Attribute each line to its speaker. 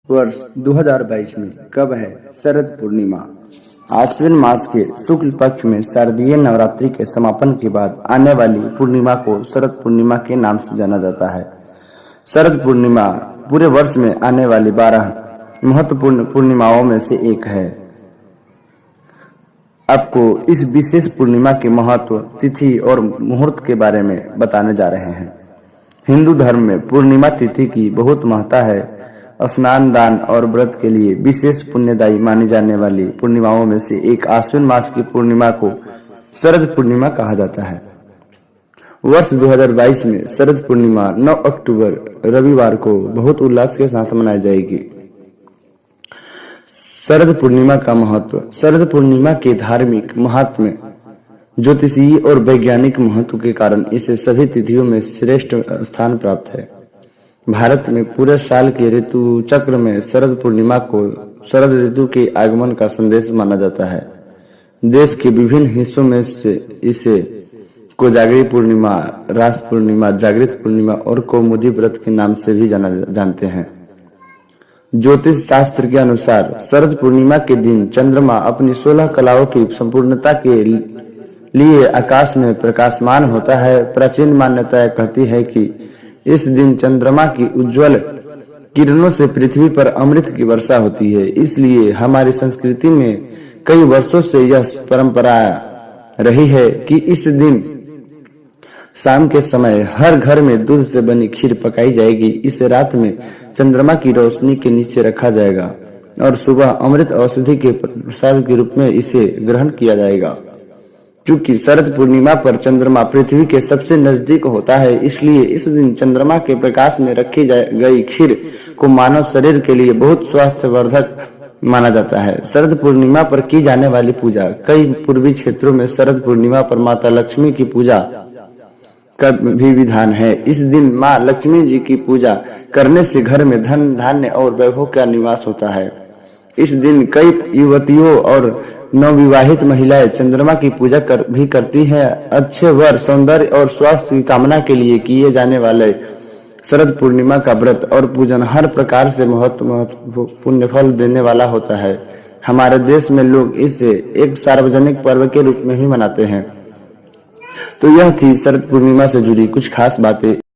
Speaker 1: वर्ष 2022 में कब है शरद पूर्णिमा। आश्विन मास के शुक्ल पक्ष में शारदीय नवरात्रि के समापन के बाद आने वाली पूर्णिमा को शरद पूर्णिमा के नाम से जाना जाता है। शरद पूर्णिमा पूरे वर्ष में आने वाली 12 महत्वपूर्ण पूर्णिमाओं में से एक है। आपको इस विशेष पूर्णिमा के महत्व, तिथि और मुहूर्त के बारे में बताने जा रहे हैं। हिंदू धर्म में पूर्णिमा तिथि की बहुत महत्ता है। स्नान, दान और व्रत के लिए विशेष पुण्यदायी मानी जाने वाली पूर्णिमाओं में से एक आश्विन मास की पूर्णिमा को शरद पूर्णिमा कहा जाता है। वर्ष 2022 में शरद पूर्णिमा 9 अक्टूबर रविवार को बहुत उल्लास के साथ मनाई जाएगी। शरद पूर्णिमा का महत्व। शरद पूर्णिमा के धार्मिक महात्म्य, ज्योतिषीय और वैज्ञानिक महत्व के कारण इसे सभी तिथियों में श्रेष्ठ स्थान प्राप्त है। भारत में पूरे साल के ऋतु चक्र में शरद पूर्णिमा को शरद ऋतु के आगमन का संदेश माना जाता है। देश के विभिन्न हिस्सों में से इसे कोजागरी पूर्णिमा, रास पूर्णिमा, जागृत पूर्णिमा और कौमुदी व्रत के नाम से भी जानते हैं। ज्योतिष शास्त्र के अनुसार शरद पूर्णिमा के दिन चंद्रमा अपनी 16 कलाओं की संपूर्णता के लिए आकाश में प्रकाशमान होता है। प्राचीन मान्यता कहती है कि इस दिन चंद्रमा की उज्जवल किरणों से पृथ्वी पर अमृत की वर्षा होती है। इसलिए हमारी संस्कृति में कई वर्षों से यह परंपरा रही है कि इस दिन शाम के समय हर घर में दूध से बनी खीर पकाई जाएगी। इसे रात में चंद्रमा की रोशनी के नीचे रखा जाएगा और सुबह अमृत औषधि के प्रसाद के रूप में इसे ग्रहण किया जाएगा। क्योंकि शरद पूर्णिमा पर चंद्रमा पृथ्वी के सबसे नजदीक होता है, इसलिए इस दिन चंद्रमा के प्रकाश में रखी गई खीर को मानव शरीर के लिए बहुत स्वास्थ्यवर्धक माना जाता है। शरद पूर्णिमा पर की जाने वाली पूजा। कई पूर्वी क्षेत्रों में शरद पूर्णिमा पर माता लक्ष्मी की पूजा का भी विधान है। इस दिन माँ लक्ष्मी जी की पूजा करने से घर में धन, धान्य और वैभव का निवास होता है। इस दिन कई युवतियों और नवविवाहित महिलाएं चंद्रमा की पूजा भी करती हैं। अच्छे वर, सौंदर्य और स्वास्थ्य की कामना के लिए किए जाने वाले शरद पूर्णिमा का व्रत और पूजन हर प्रकार से पुण्य फल देने वाला होता है। हमारे देश में लोग इसे एक सार्वजनिक पर्व के रूप में भी मनाते हैं। तो यह थी शरद पूर्णिमा से जुड़ी कुछ खास बातें।